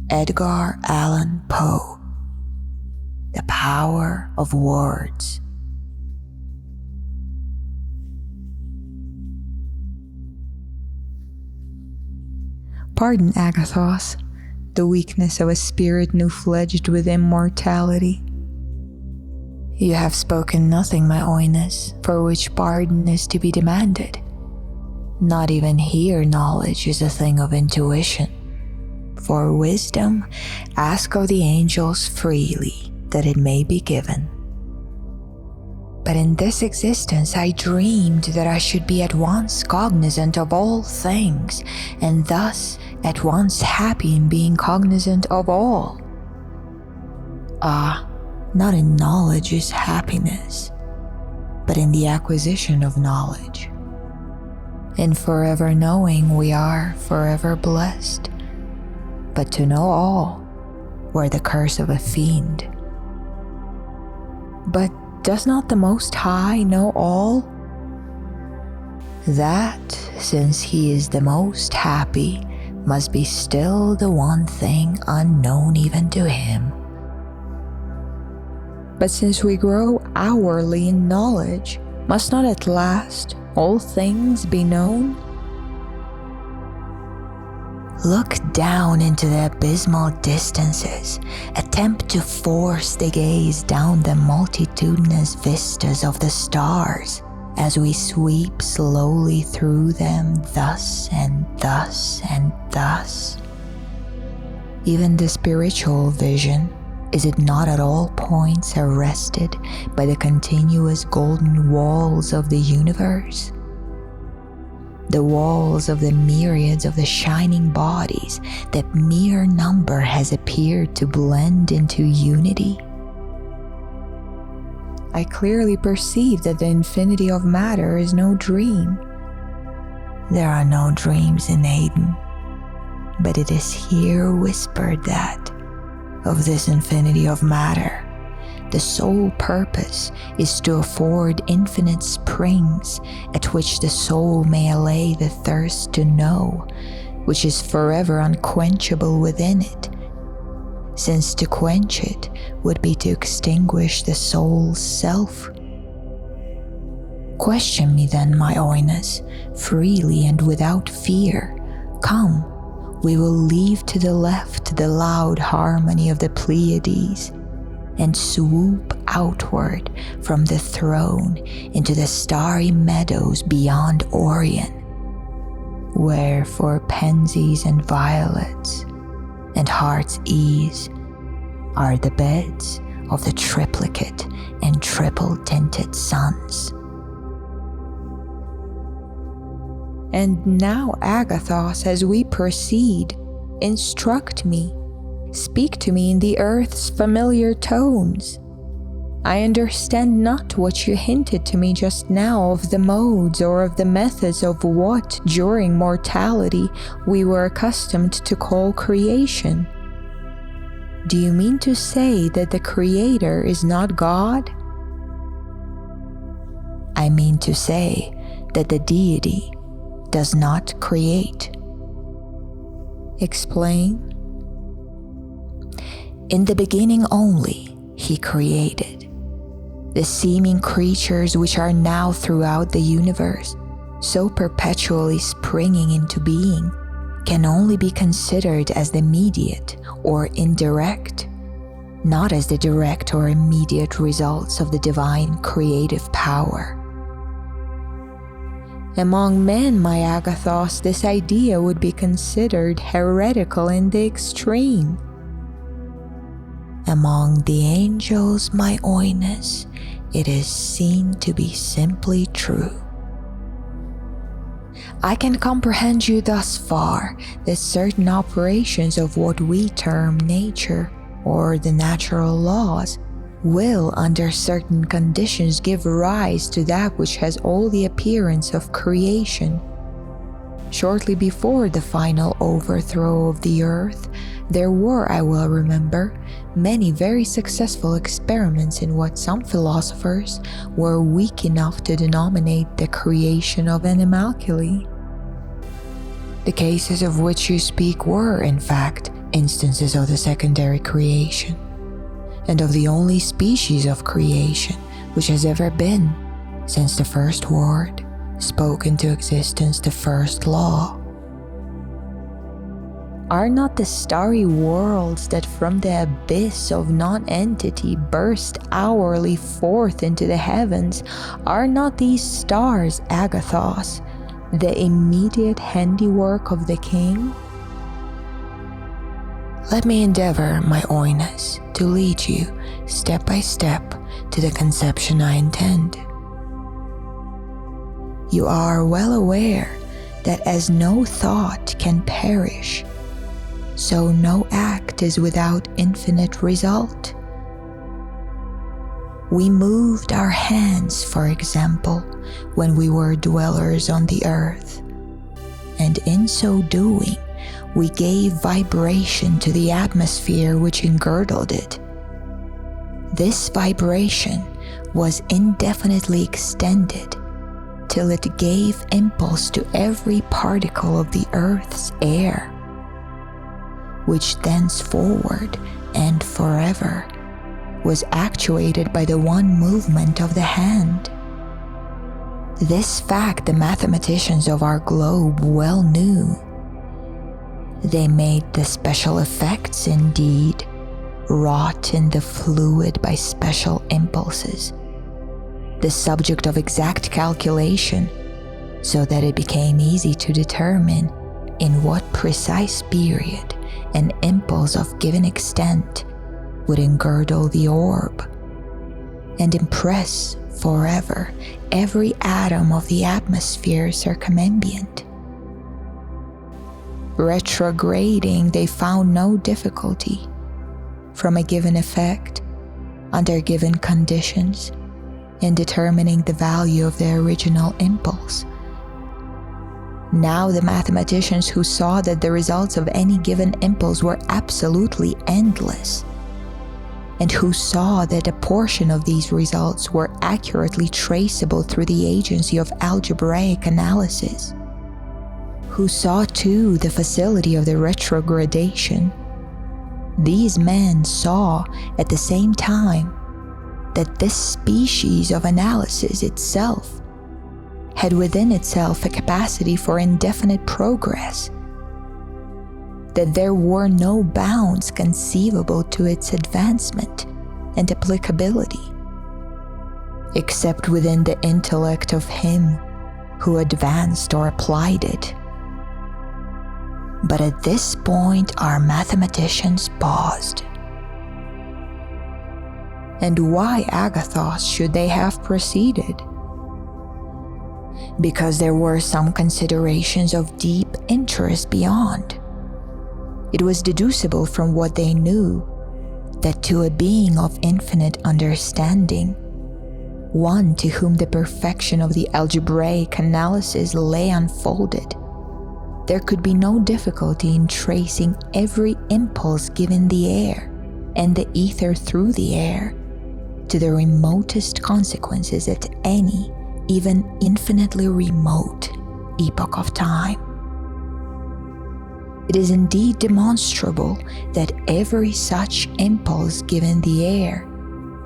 Edgar Allan Poe. The Power of Words. Pardon, Agathos, the weakness of a spirit new-fledged with immortality. You have spoken nothing, my Oinos, for which pardon is to be demanded. Not even here knowledge is a thing of intuition. For wisdom, ask of the angels freely, that it may be given. But in this existence I dreamed that I should be at once cognizant of all things, and thus at once happy in being cognizant of all. Not in knowledge is happiness, but in the acquisition of knowledge. In forever knowing we are forever blessed, but to know all were the curse of a fiend. But does not the Most High know all? That, since he is the most happy, must be still the one thing unknown even to him. But since we grow hourly in knowledge, must not at last all things be known? Look down into the abysmal distances, attempt to force the gaze down the multitudinous vistas of the stars as we sweep slowly through them thus and thus and thus. Even the spiritual vision, is it not at all points arrested by the continuous golden walls of the universe? The walls of the myriads of the shining bodies that mere number has appeared to blend into unity? I clearly perceive that the infinity of matter is no dream. There are no dreams in Eden, but it is here whispered that, of this infinity of matter, the sole purpose is to afford infinite springs at which the soul may allay the thirst to know, which is forever unquenchable within it, since to quench it would be to extinguish the soul's self. Question me then, my Oinos, freely and without fear. Come, we will leave to the left the loud harmony of the Pleiades, and swoop outward from the throne into the starry meadows beyond Orion, where for pansies and violets and heart's ease are the beds of the triplicate and triple-tinted suns. And now, Agathos, as we proceed, instruct me. Speak to me in the earth's familiar tones. I understand not what you hinted to me just now of the modes or of the methods of what, during mortality, we were accustomed to call creation. Do you mean to say that the Creator is not God? I mean to say that the deity does not create. Explain. In the beginning only, he created. The seeming creatures which are now throughout the universe, so perpetually springing into being, can only be considered as the mediate or indirect, not as the direct or immediate results of the divine creative power. Among men, my Agathos, this idea would be considered heretical in the extreme. Among the angels, my Oinos, it is seen to be simply true. I can comprehend you thus far, that certain operations of what we term nature, or the natural laws, will under certain conditions give rise to that which has all the appearance of creation. Shortly before the final overthrow of the earth, there were, I well remember, many very successful experiments in what some philosophers were weak enough to denominate the creation of animalculae. The cases of which you speak were, in fact, instances of the secondary creation, and of the only species of creation which has ever been since the first word spoke into existence the first law. Are not the starry worlds that from the abyss of non-entity burst hourly forth into the heavens, are not these stars, Agathos, the immediate handiwork of the king? Let me endeavor, my Oinos, to lead you step by step to the conception I intend. You are well aware that as no thought can perish, so no act is without infinite result. We moved our hands, for example, when we were dwellers on the earth, and in so doing, we gave vibration to the atmosphere which engirdled it. This vibration was indefinitely extended till it gave impulse to every particle of the earth's air, which thenceforward and forever was actuated by the one movement of the hand. This fact the mathematicians of our globe well knew. They made the special effects, indeed, wrought in the fluid by special impulses, the subject of exact calculation, so that it became easy to determine in what precise period an impulse of given extent would engirdle the orb, and impress forever every atom of the atmosphere circumambient. Retrograding, they found no difficulty from a given effect, under given conditions, in determining the value of the original impulse. Now the mathematicians who saw that the results of any given impulse were absolutely endless, and who saw that a portion of these results were accurately traceable through the agency of algebraic analysis, who saw too the facility of the retrogradation, these men saw at the same time that this species of analysis itself had within itself a capacity for indefinite progress, that there were no bounds conceivable to its advancement and applicability, except within the intellect of him who advanced or applied it. But at this point our mathematicians paused. And why, Agathos, should they have proceeded? Because there were some considerations of deep interest beyond. It was deducible from what they knew that to a being of infinite understanding, one to whom the perfection of the algebraic analysis lay unfolded, there could be no difficulty in tracing every impulse given the air and the ether through the air to the remotest consequences at any, even infinitely remote, epoch of time. It is indeed demonstrable that every such impulse given the air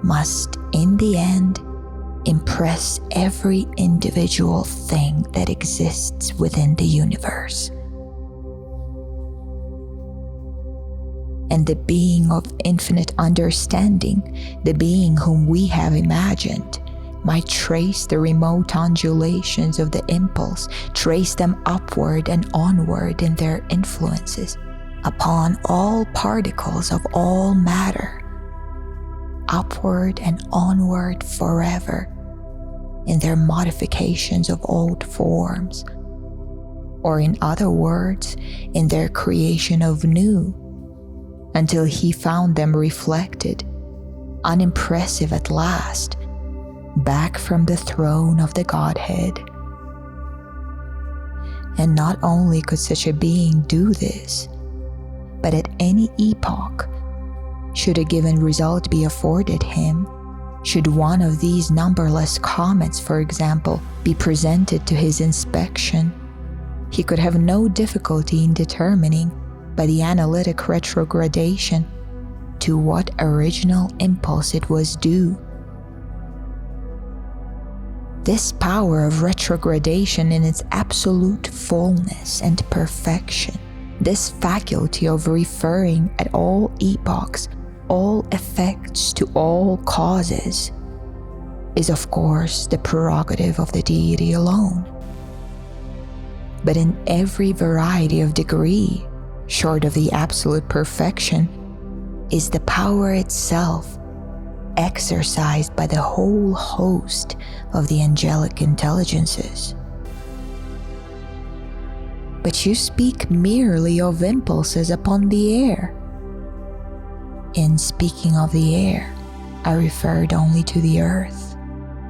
must, in the end, impress every individual thing that exists within the universe. And the being of infinite understanding, the being whom we have imagined, might trace the remote undulations of the impulse, trace them upward and onward in their influences upon all particles of all matter, upward and onward forever in their modifications of old forms, or in other words, in their creation of new, until he found them reflected, unimpressive at last, back from the throne of the Godhead. And not only could such a being do this, but at any epoch, should a given result be afforded him, should one of these numberless comets, for example, be presented to his inspection, he could have no difficulty in determining by the analytic retrogradation to what original impulse it was due. This power of retrogradation in its absolute fullness and perfection, this faculty of referring at all epochs, all effects to all causes, is of course the prerogative of the deity alone. But in every variety of degree, short of the absolute perfection, is the power itself, exercised by the whole host of the angelic intelligences. But you speak merely of impulses upon the air. In speaking of the air, I referred only to the earth,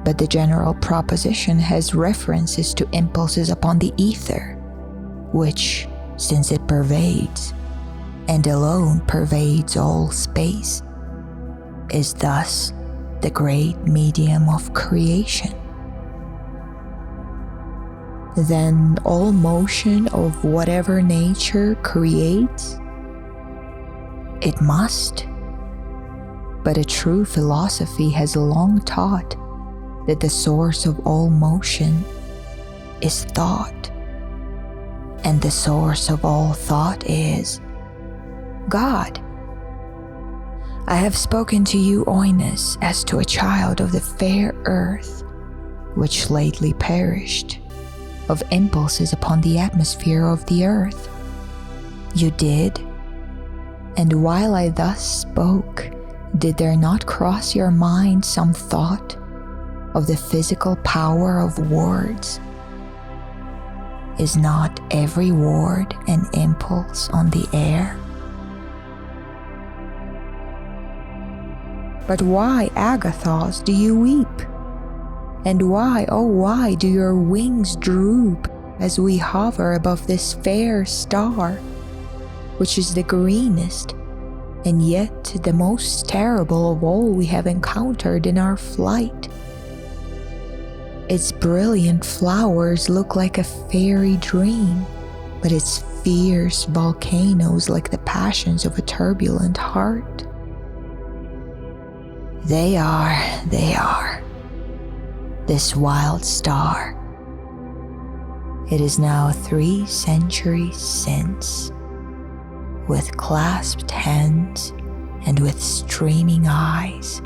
but the general proposition has references to impulses upon the ether, which, since it pervades, and alone pervades all space, is thus the great medium of creation. Then all motion of whatever nature creates? It must. But a true philosophy has long taught that the source of all motion is thought, and the source of all thought is God. I have spoken to you, Oinos, as to a child of the fair earth, which lately perished, of impulses upon the atmosphere of the earth. You did, and while I thus spoke, did there not cross your mind some thought of the physical power of words? Is not every word an impulse on the air? But why, Agathos, do you weep? And why, oh why, do your wings droop as we hover above this fair star, which is the greenest and yet the most terrible of all we have encountered in our flight? Its brilliant flowers look like a fairy dream, but its fierce volcanoes like the passions of a turbulent heart. They are, this wild star. It is now 3 centuries since, with clasped hands and with streaming eyes,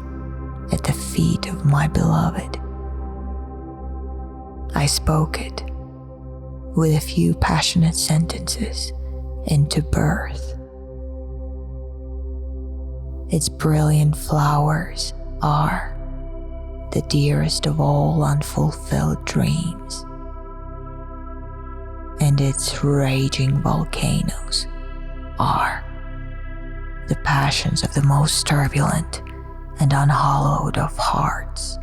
at the feet of my beloved. I spoke it, with a few passionate sentences, into birth. Its brilliant flowers are the dearest of all unfulfilled dreams, and its raging volcanoes are the passions of the most turbulent and unhallowed of hearts.